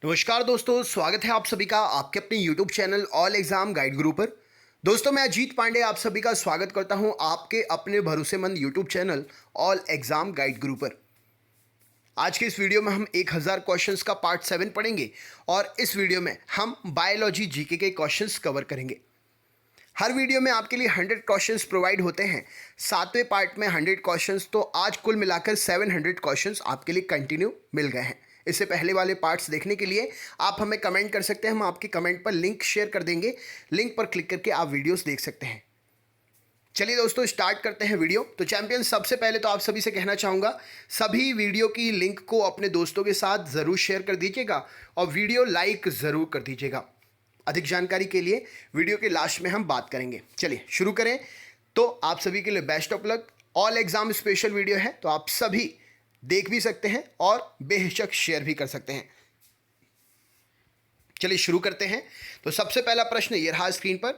नमस्कार दोस्तों, स्वागत है आप सभी का आपके अपने YouTube channel all exam guide गुरु पर। दोस्तों, मैं अजीत पांडे आप सभी का स्वागत करता हूं आपके अपने भरोसेमंद YouTube channel all exam guide गुरु पर। आज के इस वीडियो में हम 1000 क्वेश्चंस का पार्ट 7 पढ़ेंगे और इस वीडियो में हम बायोलॉजी जीके के क्वेश्चंस कवर करेंगे। हर वीडियो में आपके लिए 100 क्वेश्चंस प्रोवाइड होते हैं। 7वें पार्ट में 100 क्वेश्चंस, तो आज कुल मिलाकर 700 क्वेश्चंस आपके लिए कंटिन्यू मिल गए हैं। इससे पहले वाले पार्ट्स देखने के लिए आप हमें कमेंट कर सकते हैं, हम आपके कमेंट पर लिंक शेयर कर देंगे। लिंक पर क्लिक करके आप वीडियोस देख सकते हैं। चलिए दोस्तों, स्टार्ट करते हैं वीडियो। तो चैंपियन, सबसे पहले तो आप सभी से कहना चाहूँगा, सभी वीडियो की लिंक को अपने दोस्तों के साथ ज़रूर शेयर कर दीजिएगा और वीडियो लाइक ज़रूर कर दीजिएगा। अधिक जानकारी के लिए वीडियो के लास्ट में हम बात करेंगे। चलिए शुरू करें। तो आप सभी के लिए best of luck. All exam special video है, तो आप सभी देख भी सकते हैं और बेहिचक शेयर भी कर सकते हैं। चलिए शुरू करते हैं। तो सबसे पहला प्रश्न ये रहा स्क्रीन पर।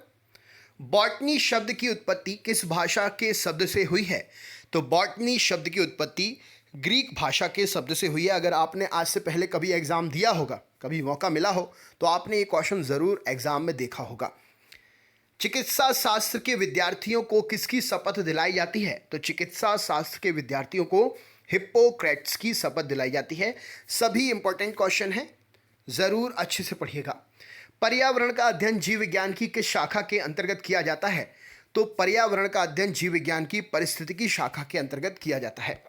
बॉटनी शब्द की उत्पत्ति किस भाषा के शब्द से हुई है? तो बॉटनी शब्द की उत्पत्ति ग्रीक भाषा के शब्द से हुई है। अगर आपने आज से पहले कभी एग्जाम दिया होगा, कभी मौका मिला हो, तो आपने ये क्वेश्चन जरूर एग्जाम में देखा होगा। चिकित्सा शास्त्र के विद्यार्थियों को किसकी शपथ दिलाई जाती है? तो चिकित्सा शास्त्र के विद्यार्थियों को हिप्पोक्रेट्स की शपथ दिलाई जाती है। सभी इंपॉर्टेंट क्वेश्चन हैं, जरूर अच्छे से पढ़िएगा। पर्यावरण का अध्ययन जीव विज्ञान की किस शाखा के अंतर्गत किया जाता है? तो पर्यावरण का अध्ययन जीव विज्ञान की पारिस्थितिकी शाखा के अंतर्गत किया जाता है।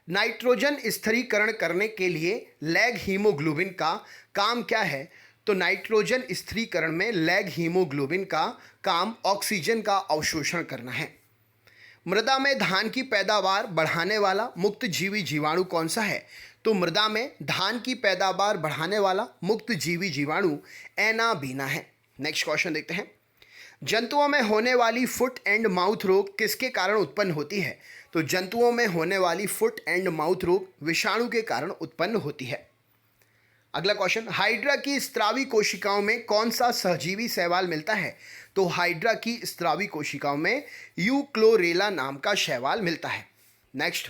नाइट्रोजन स्थिरीकरण करने के लिए लैग हीमोग्लोबिन का काम क्या है? तो नाइट्रोजन स्थिरीकरण में लैग हीमोग्लोबिन का काम ऑक्सीजन का अवशोषण करना है। मृदा में धान की पैदावार बढ़ाने वाला मुक्त जीवी जीवाणु कौन सा है? तो मृदा में धान की पैदावार बढ़ाने वाला मुक्त जीवी जीवाणु एनाबीना है। नेक्स्ट क्वेश्चन देखते हैं। जंतुओं में होने वाली फुट एंड माउथ रोग किसके कारण उत्पन्न होती है? तो जंतुओं में होने वाली फुट एंड माउथ रोग विषाणु के कारण उत्पन्न होती है। अगला क्वेश्चन, हाइड्रा की स्त्रावी कोशिकाओं में कौन सा सहजीवी शैवाल मिलता है? तो हाइड्रा की स्त्रावी कोशिकाओं में यूक्लोरेला नाम का शैवाल मिलता है। नेक्स्ट,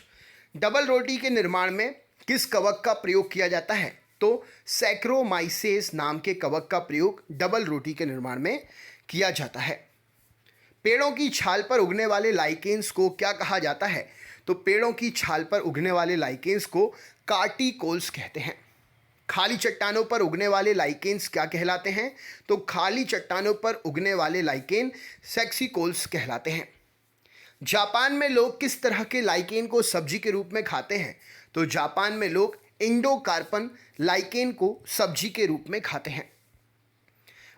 डबल रोटी के निर्माण में किस कवक का प्रयोग किया जाता है? तो सैक्रोमाइसेस नाम के कवक का प्रयोग डबल रोटी के निर्माण में किया जाता है। पेड़ों की छाल पर उगने वाले लाइकेंस को क्या कहा जाता है? तो पेड़ों की छाल पर उगने वाले लाइकेंस को कार्टिकोल्स कहते हैं। खाली चट्टानों पर उगने वाले लाइकेंस क्या कहलाते हैं? तो खाली चट्टानों पर उगने वाले लाइकेन सेक्सिकोल्स कहलाते हैं। जापान में लोग किस तरह के लाइकेन को सब्जी के रूप में खाते हैं? तो जापान में लोग इंडोकार्पन लाइकेन को सब्जी के रूप में खाते हैं।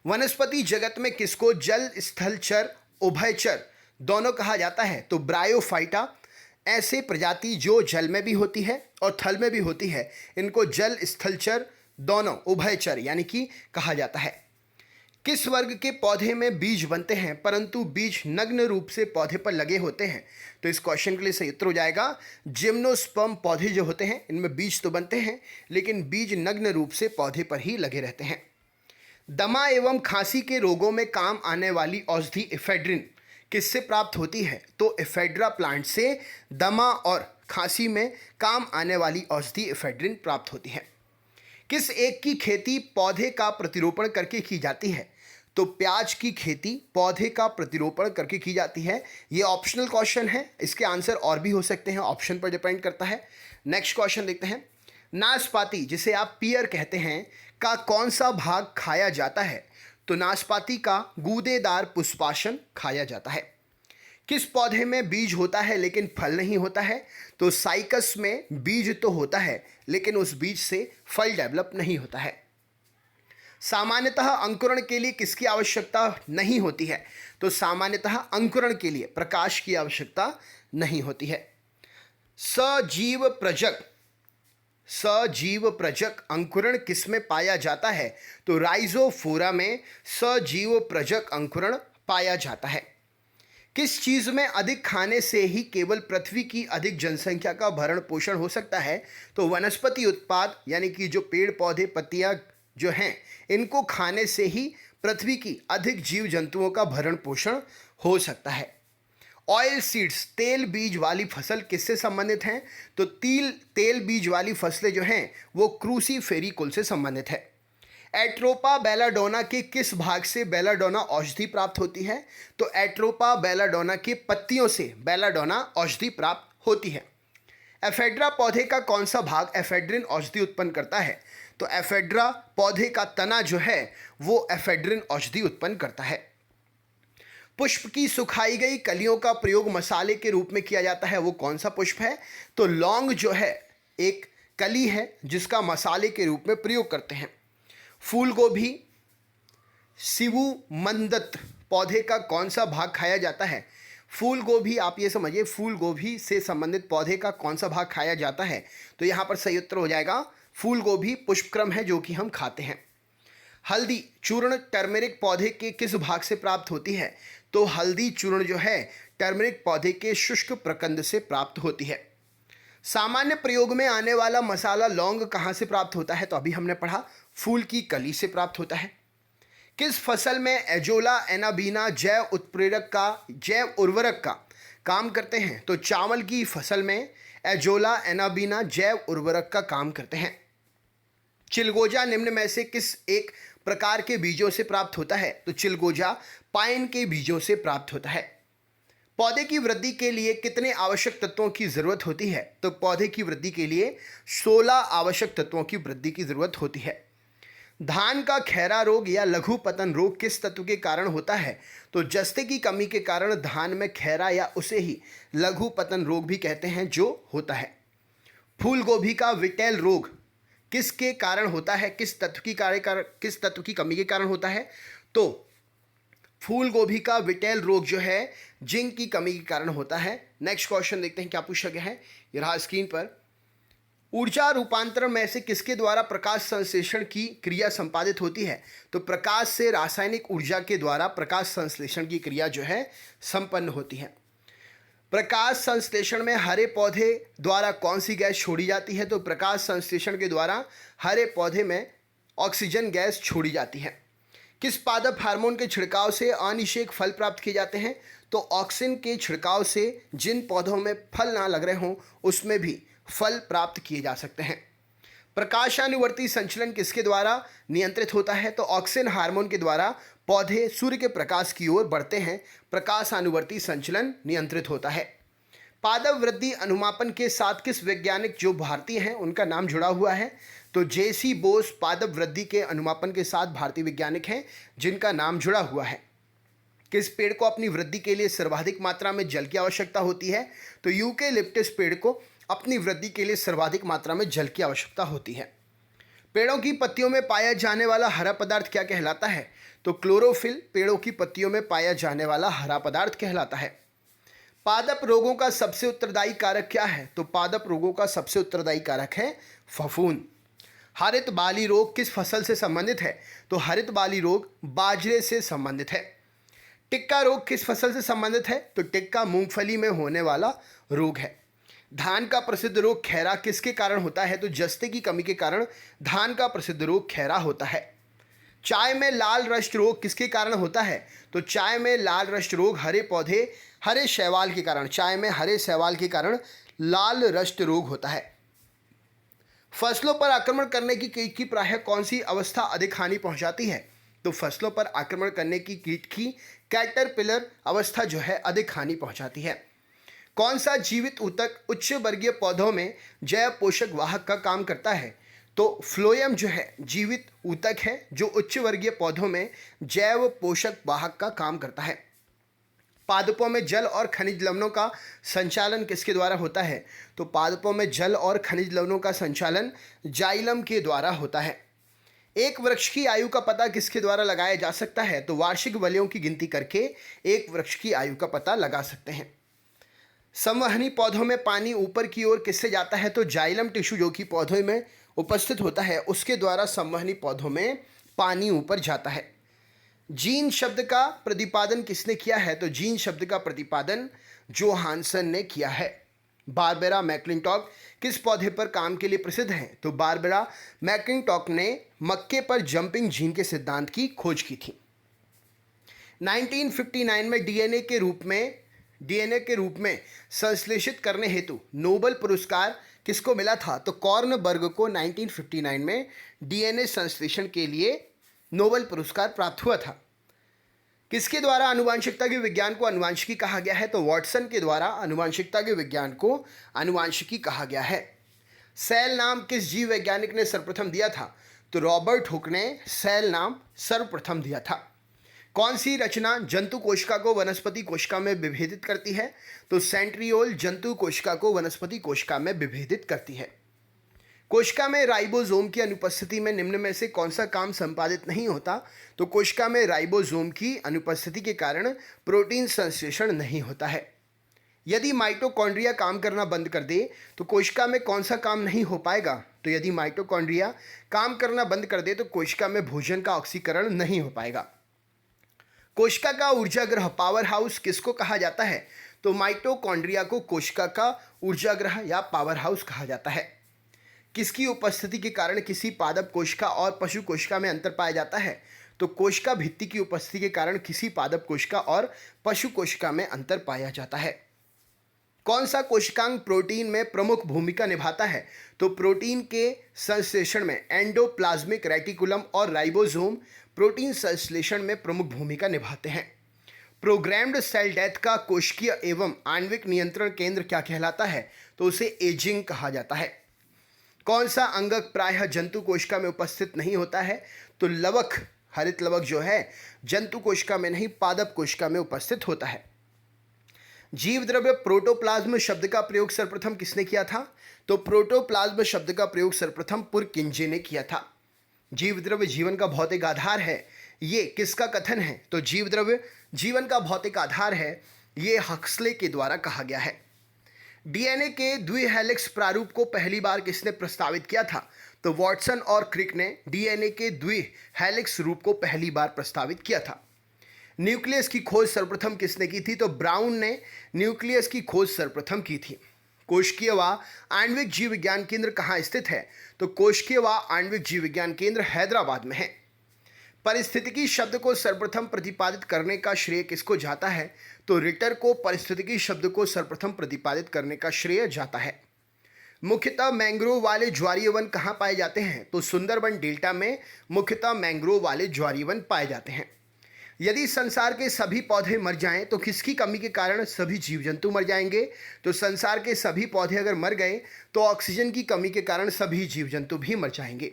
वनस्पति जगत में किसको जल स्थलचर उभयचर दोनों कहा जाता है? तो ब्रायोफाइटा ऐसे प्रजाति जो जल में भी होती है और थल में भी होती है, इनको जल स्थलचर दोनों उभयचर यानी कि कहा जाता है। किस वर्ग के पौधे में बीज बनते हैं परंतु बीज नग्न रूप से पौधे पर लगे होते हैं? तो इस क्वेश्चन के लिए सही उत्तर हो जाएगा जिम्नोस्पर्म पौधे जो होते हैं, इनमें बीज तो बनते हैं लेकिन बीज नग्न रूप से पौधे पर ही लगे रहते हैं। दमा एवं खांसी के रोगों में काम आने वाली औषधि एफेड्रिन किससे प्राप्त होती है? तो एफेड्रा प्लांट से दमा और खांसी में काम आने वाली औषधि एफेड्रिन प्राप्त होती है। किस एक की खेती पौधे का प्रतिरोपण करके की जाती है? तो प्याज की खेती पौधे का प्रतिरोपण करके की जाती है। ये ऑप्शनल क्वेश्चन है, इसके आंसर और भी हो सकते हैं, ऑप्शन पर डिपेंड करता है। नेक्स्ट क्वेश्चन देखते हैं। नाशपाती, जिसे आप पियर कहते हैं, का कौन सा भाग खाया जाता है? तो नाशपाती का गूदेदार पुष्पासन खाया जाता है। किस पौधे में बीज होता है लेकिन फल नहीं होता है? तो साइकस में बीज तो होता है लेकिन उस बीज से फल डेवलप नहीं होता है। सामान्यतः अंकुरण के लिए किसकी आवश्यकता नहीं होती है? तो सामान्यतः अंकुरण के लिए प्रकाश की आवश्यकता नहीं होती है। सजीव प्रजक अंकुरण किसमें पाया जाता है? तो राइजोफोरा में सजीव प्रजक अंकुरण पाया जाता है। किस चीज़ में अधिक खाने से ही केवल पृथ्वी की अधिक जनसंख्या का भरण पोषण हो सकता है? तो वनस्पति उत्पाद यानी कि जो पेड़ पौधे पत्तियां जो हैं, इनको खाने से ही पृथ्वी की अधिक जीव जंतुओं का भरण पोषण हो सकता है। ऑयल सीड्स तेल बीज वाली फसल किससे संबंधित हैं? तो तेल बीज वाली फसलें जो हैं वो क्रूसीफेरी कुल से संबंधित है। एट्रोपा बेलाडोना के किस भाग से बेलाडोना औषधि प्राप्त होती है? तो एट्रोपा बेलाडोना के पत्तियों से बेलाडोना औषधि प्राप्त होती है। एफेड्रा पौधे का कौन सा भाग एफेड्रिन औषधि उत्पन्न करता है? तो एफेड्रा पौधे का तना जो है वो एफेड्रिन औषधि उत्पन्न करता है। पुष्प की सुखाई गई कलियों का प्रयोग मसाले के रूप में किया जाता है, वो कौन सा पुष्प है? तो लौंग जो है एक कली है जिसका मसाले के रूप में प्रयोग करते हैं। फूल गोभी सिवुमंदत पौधे का कौन सा भाग खाया जाता है? फूल गोभी, आप ये समझिए, फूल गोभी से संबंधित पौधे का कौन सा भाग खाया जाता है? तो यहाँ पर सही उत्तर हो जाएगा फूल गोभी पुष्पक्रम है जो कि हम खाते हैं। हल्दी चूर्ण टर्मेरिक पौधे के किस भाग से प्राप्त होती है? तो हल्दी चूर्ण जो है टर्मेरिक पौधे के शुष्क प्रकंद से प्राप्त होती है। सामान्य प्रयोग में आने वाला मसाला लौंग कहाँ से प्राप्त होता है? तो अभी हमने पढ़ा फूल की कली से प्राप्त होता है। किस फसल में एजोला एनाबीना जैव उर्वरक का काम करते हैं? तो चावल की फसल में एजोला एनाबीना जैव उर्वरक का काम करते हैं। चिलगोजा निम्न में से किस एक प्रकार के बीजों से प्राप्त होता है? तो चिलगोजा पाइन के बीजों से प्राप्त होता है। पौधे की वृद्धि के लिए कितने आवश्यक तत्वों की जरूरत होती है? तो पौधे की वृद्धि के लिए 16 आवश्यक तत्वों की वृद्धि की जरूरत होती है। धान का खैरा रोग या लघु पतन रोग किस तत्व के कारण होता है? तो जस्ते की कमी के कारण धान में खैरा या उसे ही लघु पतन रोग भी कहते हैं जो होता है। फूल गोभी का विटेल रोग किसके कारण होता है? किस तत्व की कमी के कारण होता है? तो फूल गोभी का विटेल रोग जो है जिंक की कमी के कारण होता है। नेक्स्ट क्वेश्चन देखते हैं क्या पूछा गया है, ये रहा स्क्रीन पर। ऊर्जा रूपांतरण में से किसके द्वारा प्रकाश संश्लेषण की क्रिया संपादित होती है? तो प्रकाश से रासायनिक ऊर्जा के द्वारा प्रकाश संश्लेषण की क्रिया जो है संपन्न होती है। प्रकाश संश्लेषण में हरे पौधे द्वारा कौन सी गैस छोड़ी जाती है? तो प्रकाश संश्लेषण के द्वारा हरे पौधे में ऑक्सीजन गैस छोड़ी जाती है। किस पादप हार्मोन के छिड़काव से अनिषेक फल प्राप्त किए जाते हैं? तो ऑक्सिन के छिड़काव से जिन पौधों में फल ना लग रहे हों उसमें भी फल प्राप्त किए जा सकते हैं। प्रकाशानुवर्ती संचलन किसके द्वारा नियंत्रित होता है? तो ऑक्सिन हार्मोन के द्वारा पौधे सूर्य के प्रकाश की ओर बढ़ते हैं, प्रकाशानुवर्ती संचलन नियंत्रित होता है। पादप वृद्धि अनुमापन के साथ किस वैज्ञानिक जो भारतीय हैं उनका नाम जुड़ा हुआ है? तो जेसी बोस पादप वृद्धि के अनुमापन के साथ भारतीय वैज्ञानिक हैं जिनका नाम जुड़ा हुआ है। किस पेड़ को अपनी वृद्धि के लिए सर्वाधिक मात्रा में जल की आवश्यकता होती है? तो यूकेलिप्टस पेड़ को अपनी वृद्धि के लिए सर्वाधिक मात्रा में जल की आवश्यकता होती है। पेड़ों की पत्तियों में पाया जाने वाला हरा पदार्थ क्या कहलाता है? तो क्लोरोफिल पेड़ों की पत्तियों में पाया जाने वाला हरा पदार्थ कहलाता है। पादप रोगों का सबसे उत्तरदायी कारक क्या है? तो पादप रोगों का सबसे उत्तरदायी कारक है फफूंद। हरित बाली रोग किस फसल से संबंधित है? तो हरित बाली रोग बाजरे से संबंधित है। टिक्का रोग किस फसल से संबंधित है? तो टिक्का मूंगफली में होने वाला रोग है। धान का प्रसिद्ध रोग खैरा किसके कारण होता है? तो जस्ते की कमी के कारण धान का प्रसिद्ध रोग खैरा होता है। चाय में लाल रस्ट रोग किसके कारण होता है? तो चाय में लाल रस्ट रोग हरे शैवाल के कारण, चाय में हरे शैवाल के कारण लाल रस्ट रोग होता है। फसलों पर आक्रमण करने की कीट की प्रायः कौन सी अवस्था अधिक हानि पहुंचाती है? तो फसलों पर आक्रमण करने की कीट की कैटरपिलर अवस्था जो है अधिक हानि पहुंचाती है। कौन सा जीवित ऊतक उच्च वर्गीय पौधों में जैव पोषक वाहक का काम करता है? तो फ्लोएम जो है जीवित ऊतक है जो उच्च वर्गीय पौधों में जैव पोषक वाहक का काम करता है। पादपों में जल और खनिज लवणों का संचालन किसके द्वारा होता है? तो पादपों में जल और खनिज लवणों का संचालन जाइलम के द्वारा होता है। एक वृक्ष की आयु का पता किसके द्वारा लगाया जा सकता है? तो वार्षिक वलयों की गिनती करके एक वृक्ष की आयु का पता लगा सकते हैं। संवहनी पौधों में पानी ऊपर की ओर किससे जाता है? तो जाइलम टिश्यू जो कि पौधों में उपस्थित होता है उसके द्वारा संवहनी पौधों में पानी ऊपर जाता है। जीन शब्द का प्रतिपादन किसने किया है? तो जीन शब्द का प्रतिपादन जोहानसन ने किया है। बारबेरा मैक्लिंटॉक किस पौधे पर काम के लिए प्रसिद्ध हैं? तो बारबेरा मैक्लिंटॉक ने मक्के पर जंपिंग जीन के सिद्धांत की खोज की थी। 1959 में डीएनए के रूप में डीएनए के रूप में संश्लेषित करने हेतु नोबेल पुरस्कार किसको मिला था? तो कॉर्नबर्ग को 1959 में डीएनए संश्लेषण के लिए नोबेल पुरस्कार प्राप्त हुआ था। किसके द्वारा आनुवांशिकता के विज्ञान को आनुवांशिकी कहा गया है? तो वॉटसन के द्वारा आनुवांशिकता के विज्ञान को आनुवांशिकी कहा गया है। सेल नाम किस जीव वैज्ञानिक ने सर्वप्रथम दिया था? तो रॉबर्ट हुक ने सेल नाम सर्वप्रथम दिया था। कौन सी रचना जंतु कोशिका को वनस्पति कोशिका में विभेदित करती है? तो सेंट्रियोल जंतु कोशिका को वनस्पति कोशिका में विभेदित करती है। कोशिका में राइबोसोम की अनुपस्थिति में निम्न में से कौन सा काम संपादित नहीं होता? तो कोशिका में राइबोसोम की अनुपस्थिति के कारण प्रोटीन संश्लेषण नहीं होता है। यदि माइटोकॉन्ड्रिया काम करना बंद कर दे तो कोशिका में कौन सा काम नहीं हो पाएगा? तो यदि माइटोकॉन्ड्रिया काम करना बंद कर दे तो कोशिका में भोजन का ऑक्सीकरण नहीं हो पाएगा। कोशिका का ऊर्जाग्रह पावर हाउस किसको कहा जाता है? तो माइटोकॉन्ड्रिया को कोशिका का ऊर्जाग्रह या पावर हाउस कहा जाता है। किसकी उपस्थिति के कारण किसी पादप कोशिका और पशु कोशिका में अंतर पाया जाता है? तो कोशिका भित्ति की उपस्थिति के कारण किसी पादप कोशिका और पशु कोशिका में अंतर पाया जाता है। कौन सा कोशिकांग प्रोटीन में प्रमुख भूमिका निभाता है? तो प्रोटीन के संश्लेषण में एंडोप्लाज्मिक रेटिकुलम और राइबोसोम प्रोटीन संश्लेषण में प्रमुख भूमिका निभाते हैं। प्रोग्राम्ड सेल डेथ का कोशिकीय एवं आणविक नियंत्रण केंद्र क्या कहलाता है? तो उसे एजिंग कहा जाता है। कौन सा अंगक प्रायः जंतु कोशिका में उपस्थित नहीं होता है? तो लवक, हरित लवक जो है जंतु कोशिका में नहीं पादप कोशिका में उपस्थित होता है। जीव द्रव्य प्रोटोप्लाज्म शब्द का प्रयोग सर्वप्रथम किसने किया था? तो प्रोटोप्लाज्म शब्द का प्रयोग सर्वप्रथम पुरकिंजे ने किया था। जीव द्रव्य जीवन का भौतिक आधार है, ये किसका कथन है? तो जीव द्रव्य जीवन का भौतिक आधार है, ये हक्सले के द्वारा कहा गया है। डीएनए के द्विहेलिक्स प्रारूप को पहली बार किसने प्रस्तावित किया था? तो वॉटसन और क्रिक ने डीएनए के द्विहेलिक्स रूप को पहली बार प्रस्तावित किया था। न्यूक्लियस की खोज सर्वप्रथम किसने की थी? तो ब्राउन ने न्यूक्लियस की खोज सर्वप्रथम की थी। कोशिकीय व आणविक जीव विज्ञान केंद्र कहाँ स्थित है? तो कोशिकीय व आणविक जीव विज्ञान केंद्र हैदराबाद में है। परिस्थितिकी शब्द को सर्वप्रथम प्रतिपादित करने का श्रेय किसको जाता है? तो रिटर को परिस्थितिकी शब्द को सर्वप्रथम प्रतिपादित करने का श्रेय जाता है। मुख्यतः मैंग्रोव वाले ज्वारीय वन कहाँ पाए जाते हैं? तो सुंदरबन डेल्टा में मुख्यतः मैंग्रोव वाले ज्वारीय वन पाए जाते हैं। यदि संसार के सभी पौधे मर जाएं तो किसकी कमी के कारण सभी जीव जंतु मर जाएंगे? तो संसार के सभी पौधे अगर मर गए तो ऑक्सीजन की कमी के कारण सभी जीव जंतु भी मर जाएंगे।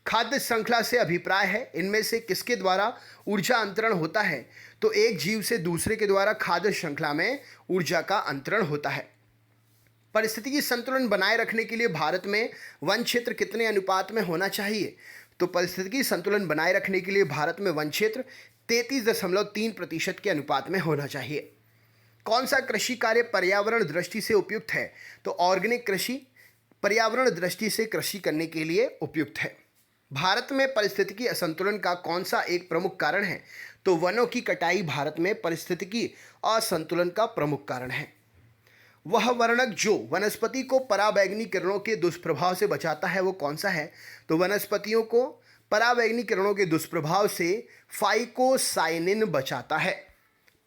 खाद्य श्रृंखला से अभिप्राय है इनमें से किसके द्वारा ऊर्जा अंतरण होता है? तो एक जीव से दूसरे के द्वारा खाद्य श्रृंखला में ऊर्जा का अंतरण होता है। परिस्थितिकी संतुलन बनाए रखने के लिए भारत में वन क्षेत्र कितने अनुपात में होना चाहिए? तो परिस्थितिकी संतुलन बनाए रखने के लिए भारत में वन क्षेत्र 33.3% के अनुपात में होना चाहिए। कौन सा कृषि कार्य पर्यावरण दृष्टि से उपयुक्त है? तो ऑर्गेनिक कृषि पर्यावरण दृष्टि से कृषि करने के लिए उपयुक्त है। भारत में पारिस्थितिकी असंतुलन का कौन सा एक प्रमुख कारण है? तो वनों की कटाई भारत में पारिस्थितिकी असंतुलन का प्रमुख कारण है। वह वर्णक जो वनस्पति को पराबैंगनी किरणों के दुष्प्रभाव से बचाता है वो कौन सा है? तो वनस्पतियों को पराबैंगनी किरणों के दुष्प्रभाव से फाइकोसाइनिन बचाता है।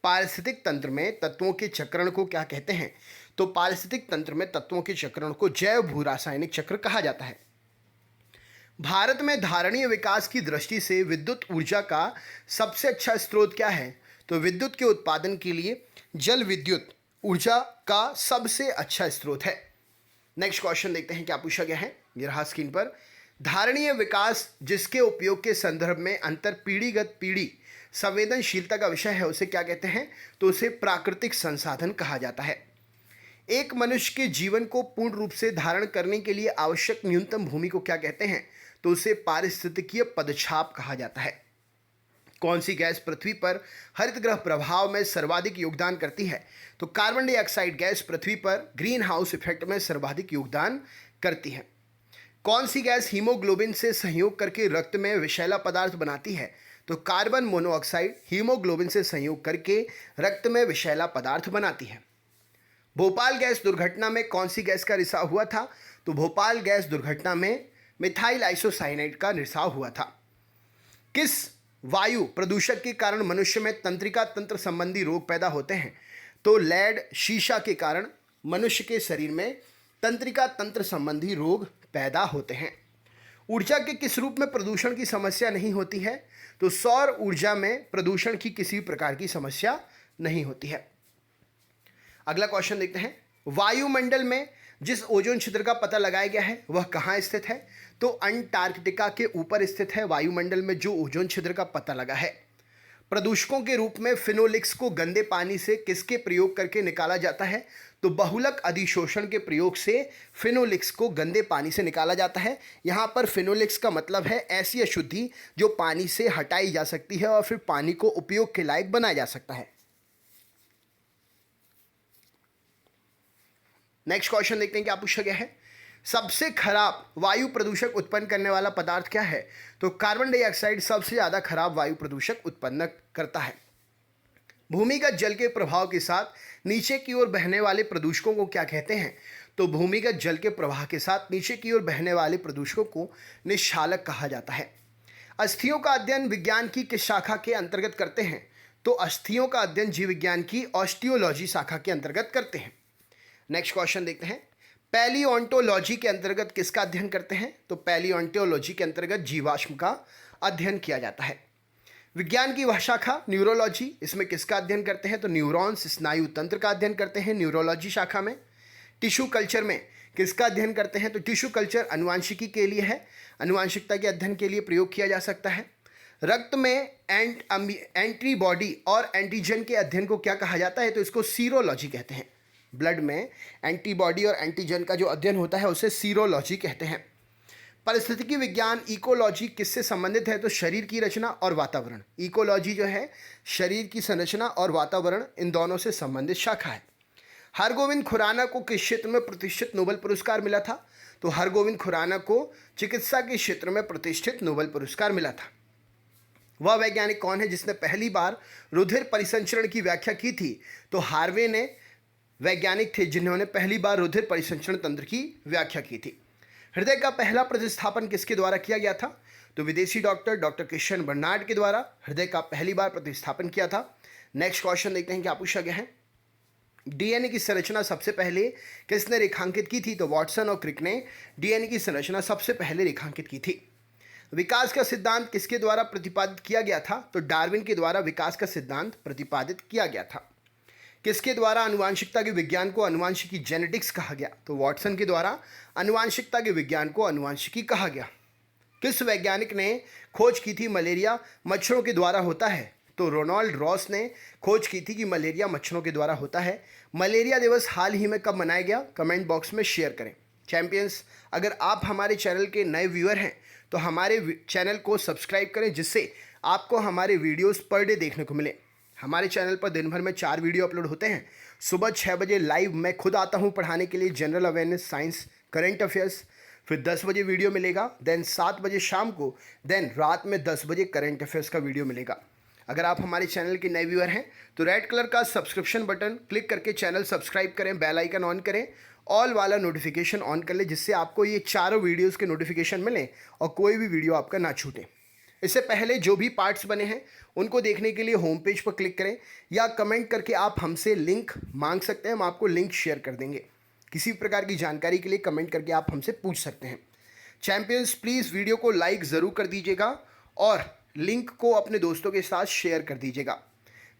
पारिस्थितिक तंत्र में तत्वों के चक्रण को क्या कहते हैं? तो पारिस्थितिक तंत्र में तत्वों के चक्रण को जैव भू रासायनिक चक्र कहा जाता है। भारत में धारणीय विकास की दृष्टि से विद्युत ऊर्जा का सबसे अच्छा स्रोत क्या है? तो विद्युत के उत्पादन के लिए जल विद्युत ऊर्जा का सबसे अच्छा स्रोत है। नेक्स्ट क्वेश्चन देखते हैं क्या पूछा गया है। ये रहा स्क्रीन पर। धारणीय विकास जिसके उपयोग के संदर्भ में अंतर पीढ़ीगत पीढ़ी संवेदनशीलता का विषय है उसे क्या कहते हैं? तो उसे प्राकृतिक संसाधन कहा जाता है। एक मनुष्य के जीवन को पूर्ण रूप से धारण करने के लिए आवश्यक न्यूनतम भूमि को क्या कहते हैं? तो उसे पारिस्थितिकीय पदछाप कहा जाता है। कौन सी गैस पृथ्वी पर हरित गृह प्रभाव में सर्वाधिक योगदान करती है? तो कार्बन डाइऑक्साइड गैस पृथ्वी पर ग्रीन हाउस इफेक्ट में सर्वाधिक योगदान करती है। कौन सी गैस हीमोग्लोबिन से संयोग करके रक्त में विषैला पदार्थ बनाती है? तो कार्बन मोनोऑक्साइड हीमोग्लोबिन से संयोग करके रक्त में विषैला पदार्थ बनाती है। भोपाल गैस दुर्घटना में कौन सी गैस का रिसाव हुआ था? तो भोपाल गैस दुर्घटना में मिथाइल आइसोसाइनाइड का रिसाव हुआ था। किस वायु प्रदूषक के कारण मनुष्य में तंत्रिका तंत्र संबंधी रोग पैदा होते हैं? तो लेड शीशा के कारण मनुष्य के शरीर में तंत्रिका तंत्र संबंधी रोग पैदा होते हैं। ऊर्जा के किस रूप में प्रदूषण की समस्या नहीं होती है? तो सौर ऊर्जा में प्रदूषण की किसी प्रकार की समस्या नहीं होती है। अगला क्वेश्चन देखते हैं, वायुमंडल में जिस ओजोन छिद्र का पता लगाया गया है वह कहाँ स्थित है? तो अंटार्कटिका के ऊपर स्थित है वायुमंडल में जो ओजोन छिद्र का पता लगा है। प्रदूषकों के रूप में फिनोलिक्स को गंदे पानी से किसके प्रयोग करके निकाला जाता है? तो बहुलक अधिशोषण के प्रयोग से फिनोलिक्स को गंदे पानी से निकाला जाता है। यहाँ पर फिनोलिक्स का मतलब है ऐसी अशुद्धि जो पानी से हटाई जा सकती है और फिर पानी को उपयोग के लायक बनाया जा सकता है। नेक्स्ट क्वेश्चन देखते हैं क्या पूछा गया है। सबसे खराब वायु प्रदूषक उत्पन्न करने वाला पदार्थ क्या है? तो कार्बन डाइऑक्साइड सबसे ज़्यादा खराब वायु प्रदूषक उत्पन्न करता है। भूमिगत जल के प्रभाव के साथ नीचे की ओर बहने वाले प्रदूषकों को क्या कहते हैं? तो भूमिगत जल के प्रवाह के साथ नीचे की ओर बहने वाले प्रदूषकों को निश्चालक कहा जाता है। अस्थियों का अध्ययन विज्ञान की किस शाखा के अंतर्गत करते हैं? तो अस्थियों का अध्ययन जीव विज्ञान की ऑस्टियोलॉजी शाखा के अंतर्गत करते हैं। नेक्स्ट क्वेश्चन देखते हैं, पैलियोंटोलॉजी के अंतर्गत किसका अध्ययन करते हैं? तो पैलियोंटोलॉजी के अंतर्गत जीवाश्म का अध्ययन किया जाता है। विज्ञान की वह शाखा न्यूरोलॉजी, इसमें किसका अध्ययन करते हैं? तो न्यूरॉन्स स्नायु तंत्र का अध्ययन करते हैं न्यूरोलॉजी शाखा में। टिश्यू कल्चर में किसका अध्ययन करते हैं? तो टिश्यू कल्चर अनुवांशिकी के लिए है, अनुवांशिकता के अध्ययन के लिए प्रयोग किया जा सकता है। रक्त में एंटीबॉडी और एंटीजन के अध्ययन को क्या कहा जाता है? तो इसको सीरोलॉजी कहते हैं। ब्लड में एंटीबॉडी और एंटीजन का जो अध्ययन होता है उसे सीरोलॉजी कहते हैं। परिस्थितिकी विज्ञान इकोलॉजी किससे संबंधित है? तो शरीर की रचना और वातावरण। इकोलॉजी जो है शरीर की संरचना और वातावरण, इन दोनों से संबंधित शाखा है। हरगोविंद खुराना को किस क्षेत्र में प्रतिष्ठित नोबेल पुरस्कार मिला था? तो हरगोविंद खुराना को चिकित्सा के क्षेत्र में प्रतिष्ठित नोबेल पुरस्कार मिला था। वह वैज्ञानिक कौन है जिसने पहली बार रुधिर परिसंचरण की व्याख्या की थी? तो हार्वे ने वैज्ञानिक थे जिन्होंने पहली बार रुधिर परिसंचरण तंत्र की व्याख्या की थी। हृदय का पहला प्रतिस्थापन किसके द्वारा किया गया था? तो विदेशी डॉक्टर क्रिश्चियन बर्नार्ड के द्वारा हृदय का पहली बार प्रतिस्थापन किया था। नेक्स्ट क्वेश्चन देखते हैं क्या पूछा गया है। डीएनए की संरचना सबसे पहले किसने रेखांकित की थी? तो वॉटसन और क्रिक ने डीएनए की संरचना सबसे पहले रेखांकित की थी। विकास का सिद्धांत किसके द्वारा प्रतिपादित किया गया था? तो डार्विन के द्वारा विकास का सिद्धांत प्रतिपादित किया गया था। किसके द्वारा अनुवांशिकता के विज्ञान को अनुवांशिकी जेनेटिक्स कहा गया? तो वॉटसन के द्वारा अनुवांशिकता के विज्ञान को अनुवांशिकी कहा गया। किस वैज्ञानिक ने खोज की थी मलेरिया मच्छरों के द्वारा होता है? तो रोनाल्ड रॉस ने खोज की थी कि मलेरिया मच्छरों के द्वारा होता है। मलेरिया दिवस हाल ही में कब मनाया गया? कमेंट बॉक्स में शेयर करें। चैंपियंस, अगर आप हमारे चैनल के नए व्यूअर हैं तो हमारे चैनल को सब्सक्राइब करें जिससे आपको हमारे वीडियोस पर डे देखने को मिले। हमारे चैनल पर दिन भर में 4 वीडियो अपलोड होते हैं। सुबह 6 बजे लाइव मैं खुद आता हूं पढ़ाने के लिए general awareness, science, current affairs. फिर 10 बजे वीडियो मिलेगा, देन 7 बजे शाम को, देन रात में 10 बजे करंट अफेयर्स का वीडियो मिलेगा। अगर आप हमारे चैनल के नए व्यूअर हैं तो रेड कलर का सब्सक्रिप्शन बटन क्लिक करके चैनल सब्सक्राइब करें, बेल आइकन ऑन करें, ऑल वाला नोटिफिकेशन ऑन कर लें जिससे आपको ये चारों वीडियोज़ के नोटिफिकेशन मिलें और कोई भी वीडियो आपका ना छूटे। इससे पहले जो भी पार्ट्स बने हैं उनको देखने के लिए होम पेज पर क्लिक करें या कमेंट करके आप हमसे लिंक मांग सकते हैं, हम आपको लिंक शेयर कर देंगे। किसी प्रकार की जानकारी के लिए कमेंट करके आप हमसे पूछ सकते हैं। चैंपियंस, प्लीज़ वीडियो को लाइक ज़रूर कर दीजिएगा और लिंक को अपने दोस्तों के साथ शेयर कर दीजिएगा।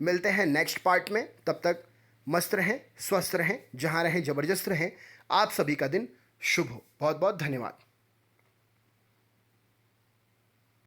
मिलते हैं नेक्स्ट पार्ट में, तब तक मस्त रहें, स्वस्थ रहें, जहाँ रहें ज़बरदस्त रहें। आप सभी का दिन शुभ हो। बहुत बहुत धन्यवाद।